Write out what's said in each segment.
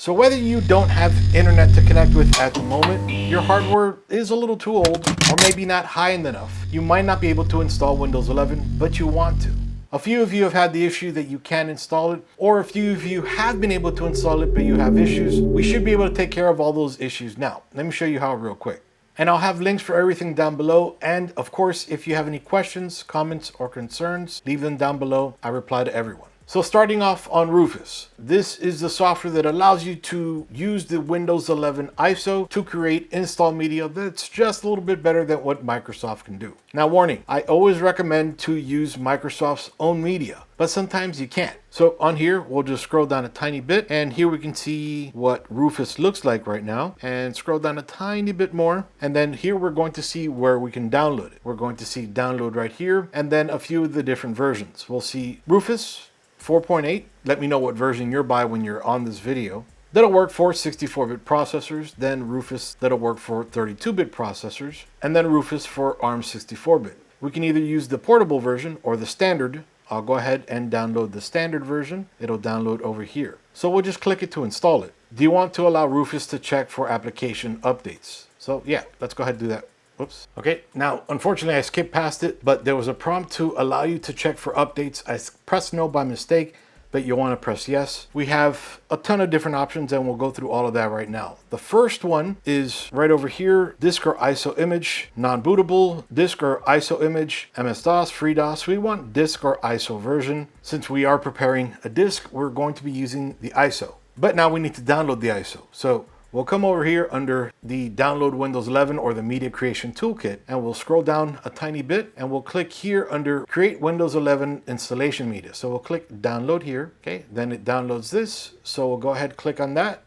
So whether you don't have internet to connect with at the moment, your hardware is a little too old, or maybe not high-end enough, you might not be able to install Windows 11, but you want to. A few of you have had the issue that you can't install it, or a few of you have been able to install it but you have issues. We should be able to take care of all those issues now. Let me show you how real quick. And I'll have links for everything down below. And of course, if you have any questions, comments, or concerns, leave them down below. I reply to everyone. So starting off on Rufus, this is the software that allows you to use the Windows 11 ISO to create install media that's just a little bit better than what Microsoft can do. Now warning, I always recommend to use Microsoft's own media, but sometimes you can't. So on here, we'll just scroll down a tiny bit, and here we can see what Rufus looks like right now, and scroll down a tiny bit more. And then here we're going to see where we can download it. We're going to see download right here, and then a few of the different versions. We'll see Rufus 4.8. Let me know what version you're by when you're on this video. That'll work for 64-bit processors, then Rufus that'll work for 32-bit processors, and then Rufus for ARM 64-bit. We can either use the portable version or the standard. I'll go ahead and download the standard version. It'll download over here. So we'll just click it to install it. Do you want to allow Rufus to check for application updates? So yeah, let's go ahead and do that. Whoops. Okay, now unfortunately I skipped past it, but there was a prompt to allow you to check for updates. I pressed no by mistake, but you want to press yes. We have a ton of different options and we'll go through all of that right now. The first one is right over here, disk or ISO image, non-bootable, disk or ISO image, MS-DOS, FreeDOS. We want disk or ISO version. Since we are preparing a disk, we're going to be using the ISO. But now we need to download the ISO. So we'll come over here under the Download Windows 11 or the Media Creation Toolkit, and we'll scroll down a tiny bit and we'll click here under Create Windows 11 Installation Media. So we'll click Download here, okay? Then it downloads this, so we'll go ahead and click on that.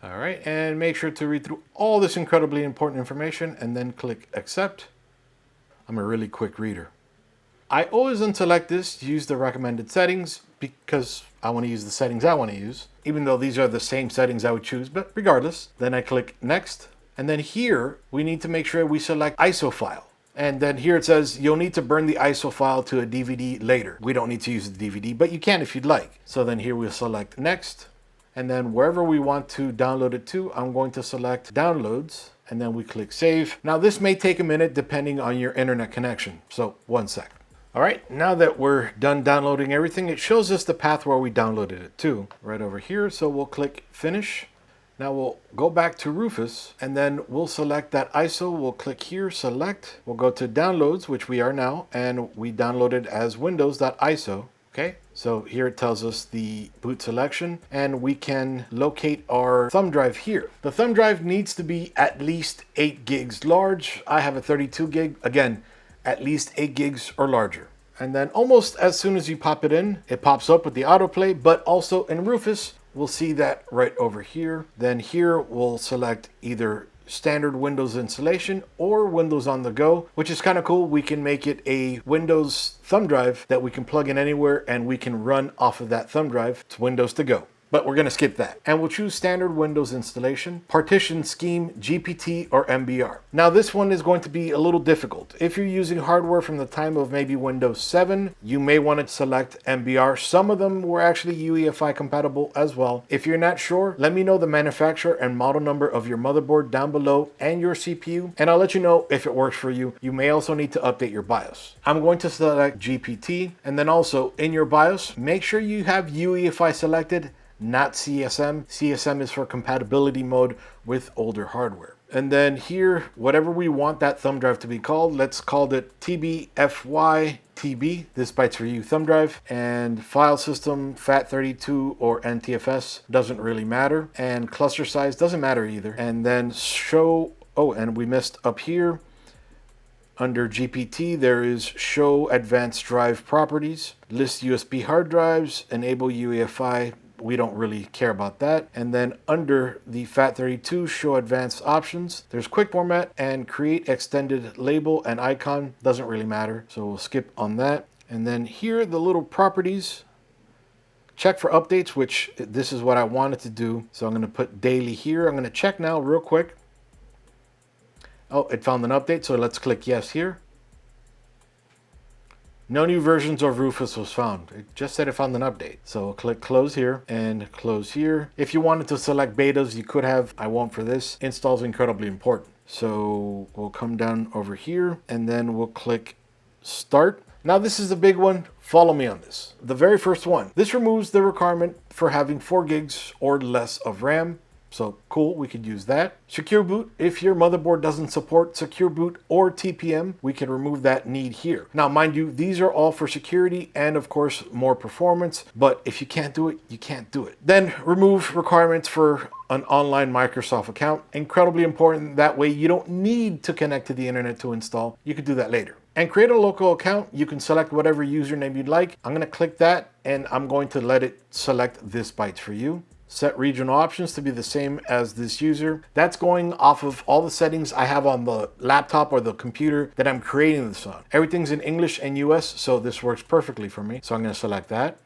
All right, and make sure to read through all this incredibly important information and then click Accept. I'm a really quick reader. I always unselect this, use the recommended settings, because I want to use the settings I want to use, even though these are the same settings I would choose, but regardless. Then I click Next. And then here, we need to make sure we select ISO file. And then here it says, you'll need to burn the ISO file to a DVD later. We don't need to use the DVD, but you can if you'd like. So then here we'll select Next. And then wherever we want to download it to, I'm going to select Downloads. And then we click Save. Now this may take a minute depending on your internet connection. So 1 sec. All right, now that we're done downloading everything, it shows us the path where we downloaded it to, right over here. So we'll click Finish. Now we'll go back to Rufus, and then we'll select that ISO. We'll click here, Select. We'll go to Downloads, which we are now, and we downloaded as Windows.iso. Okay, so here it tells us the boot selection, and we can locate our thumb drive here. The thumb drive needs to be at least 8 gigs large. I have a 32 gig. Again, at least 8 gigs or larger. And then almost as soon as you pop it in, it pops up with the autoplay, but also in Rufus, we'll see that right over here. Then here we'll select either standard Windows installation or Windows on the go, which is kind of cool. We can make it a Windows thumb drive that we can plug in anywhere and we can run off of that thumb drive. It's Windows to go. But we're going to skip that. And we'll choose standard Windows installation, partition scheme, GPT, or MBR. Now this one is going to be a little difficult. If you're using hardware from the time of maybe Windows 7, you may want to select MBR. Some of them were actually UEFI compatible as well. If you're not sure, let me know the manufacturer and model number of your motherboard down below and your CPU, and I'll let you know if it works for you. You may also need to update your BIOS. I'm going to select GPT, and then also in your BIOS, make sure you have UEFI selected, not CSM. CSM is for compatibility mode with older hardware. And then here, whatever we want that thumb drive to be called, let's call it TBFYTB, ThisBytesForYou thumb drive, and file system, FAT32 or NTFS, doesn't really matter. And cluster size doesn't matter either. And then show, oh, and we missed up here. Under GPT, there is Show Advanced Drive Properties, List USB hard drives, Enable UEFI. We don't really care about that. And then under the FAT32 Show Advanced Options, there's Quick Format and Create Extended Label and Icon. Doesn't really matter, so we'll skip on that. And then here, the little properties, check for updates, which this is what I wanted to do. So I'm going to put daily here. I'm going to check now real quick. Oh, it found an update, so let's click yes here. No new versions of Rufus was found. It just said it found an update. So we'll click close here and close here. If you wanted to select betas, you could have. I won't for this. Install is incredibly important. So we'll come down over here and then we'll click start. Now this is a big one. Follow me on this. The very first one. This removes the requirement for having 4 gigs or less of RAM. So cool, we could use that. Secure boot, if your motherboard doesn't support secure boot or TPM, we can remove that need here. Now, mind you, these are all for security and of course more performance, but if you can't do it, you can't do it. Then remove requirements for an online Microsoft account. Incredibly important. That way you don't need to connect to the internet to install. You could do that later. And create a local account. You can select whatever username you'd like. I'm going to click that and I'm going to let it select ThisBytesForYou. Set regional options to be the same as this user. That's going off of all the settings I have on the laptop or the computer that I'm creating this on. Everything's in English and US, so this works perfectly for me. So I'm going to select that.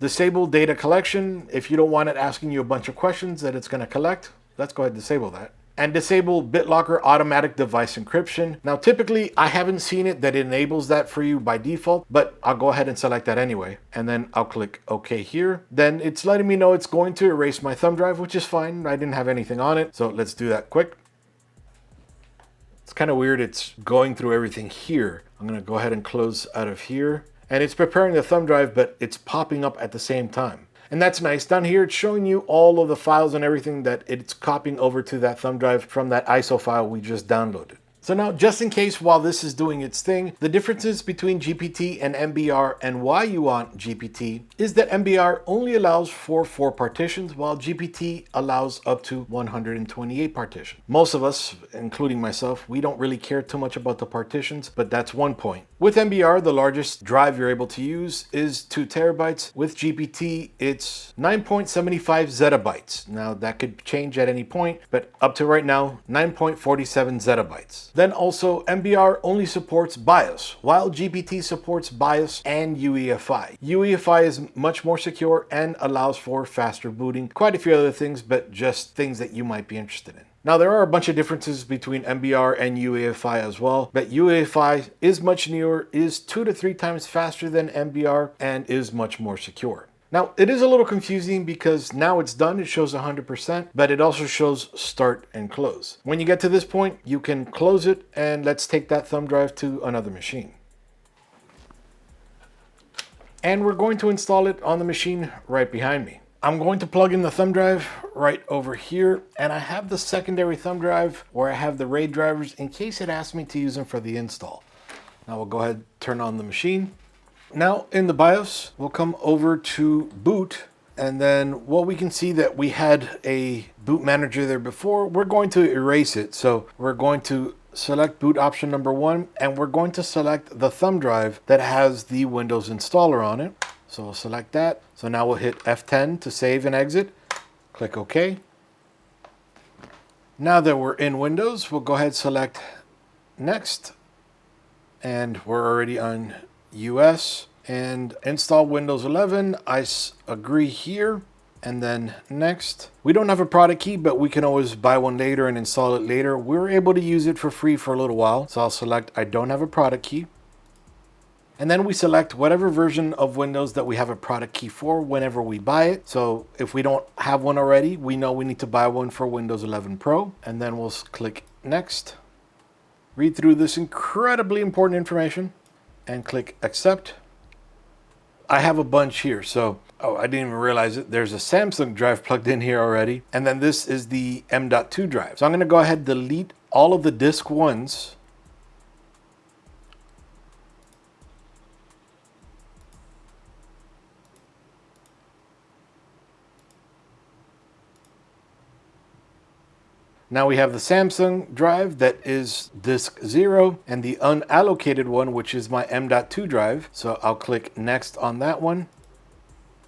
Disable data collection. If you don't want it asking you a bunch of questions that it's going to collect, let's go ahead and disable that. And disable BitLocker automatic device encryption. Now, typically, I haven't seen it that it enables that for you by default, but I'll go ahead and select that anyway. And then I'll click OK here. Then it's letting me know it's going to erase my thumb drive, which is fine. I didn't have anything on it. So let's do that quick. It's kind of weird. It's going through everything here. I'm going to go ahead and close out of here. And it's preparing the thumb drive, but it's popping up at the same time. And that's nice. Down here, it's showing you all of the files and everything that it's copying over to that thumb drive from that ISO file we just downloaded. So now, just in case while this is doing its thing, the differences between GPT and MBR and why you want GPT is that MBR only allows for 4 partitions while GPT allows up to 128 partitions. Most of us, including myself, we don't really care too much about the partitions, but that's one point. With MBR, the largest drive you're able to use is 2 terabytes. With GPT, it's 9.75 zettabytes. Now that could change at any point, but up to right now, 9.47 zettabytes. Then also, MBR only supports BIOS, while GPT supports BIOS and UEFI. UEFI is much more secure and allows for faster booting. Quite a few other things, but just things that you might be interested in. Now, there are a bunch of differences between MBR and UEFI as well, but UEFI is much newer, is 2 to 3 times faster than MBR, and is much more secure. Now, it is a little confusing because now it's done, it shows 100%, but it also shows start and close. When you get to this point, you can close it, and let's take that thumb drive to another machine. And we're going to install it on the machine right behind me. I'm going to plug in the thumb drive right over here, and I have the secondary thumb drive where I have the RAID drivers in case it asks me to use them for the install. Now we'll go ahead and turn on the machine. Now in the BIOS, we'll come over to boot, and then we can see that we had a boot manager there before. We're going to erase it. So we're going to select boot option number 1, and we're going to select the thumb drive that has the Windows installer on it. So we'll select that. So now we'll hit F10 to save and exit. Click OK. Now that we're in Windows, we'll go ahead and select Next. And we're already on US. And install Windows 11. I agree here. And then Next. We don't have a product key, but we can always buy one later and install it later. We're able to use it for free for a little while. So I'll select I don't have a product key. And then we select whatever version of Windows that we have a product key for whenever we buy it. So if we don't have one already, we know we need to buy one for Windows 11 Pro. And then we'll click Next. Read through this incredibly important information and click Accept. I have a bunch here. So, I didn't even realize it. There's a Samsung drive plugged in here already. And then this is the M.2 drive. So I'm going to go ahead and delete all of the disk 1s. Now we have the Samsung drive that is disk 0 and the unallocated one, which is my M.2 drive. So I'll click Next on that one.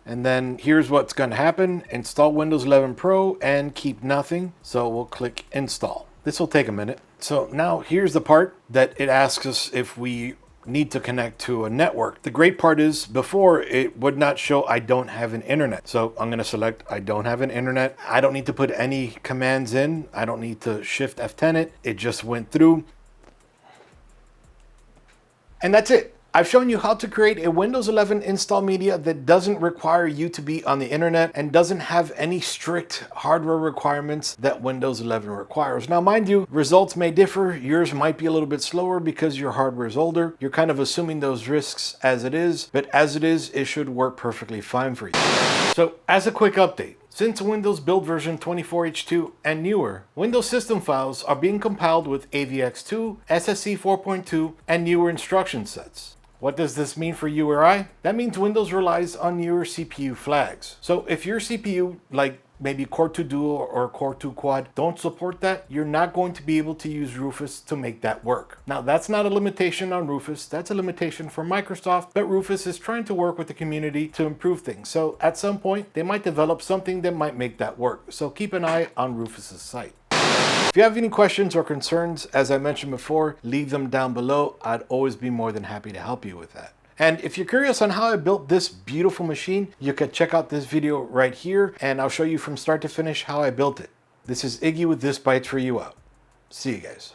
And then here's what's going to happen. Install Windows 11 Pro and keep nothing. So we'll click Install. This will take a minute. So now here's the part that it asks us if we need to connect to a network. The great part is before it would not show I don't have an internet. So I'm going to select I don't have an internet. I don't need to put any commands in. I don't need to shift F10 it. It just went through. And that's it. I've shown you how to create a Windows 11 install media that doesn't require you to be on the internet and doesn't have any strict hardware requirements that Windows 11 requires. Now, mind you, results may differ. Yours might be a little bit slower because your hardware is older. You're kind of assuming those risks as it is, but as it is, it should work perfectly fine for you. So as a quick update, since Windows build version 24H2 and newer, Windows system files are being compiled with AVX2, SSC 4.2, and newer instruction sets. What does this mean for you or I? That means Windows relies on newer CPU flags. So if your CPU, like maybe Core 2 Duo or Core 2 Quad, don't support that, you're not going to be able to use Rufus to make that work. Now, that's not a limitation on Rufus, that's a limitation for Microsoft, but Rufus is trying to work with the community to improve things. So at some point, they might develop something that might make that work. So keep an eye on Rufus's site. If you have any questions or concerns, as I mentioned before, leave them down below. I'd always be more than happy to help you with that. And if you're curious on how I built this beautiful machine, you can check out this video right here, and I'll show you from start to finish how I built it. This is Iggy with ThisBytesForYou out. See you guys.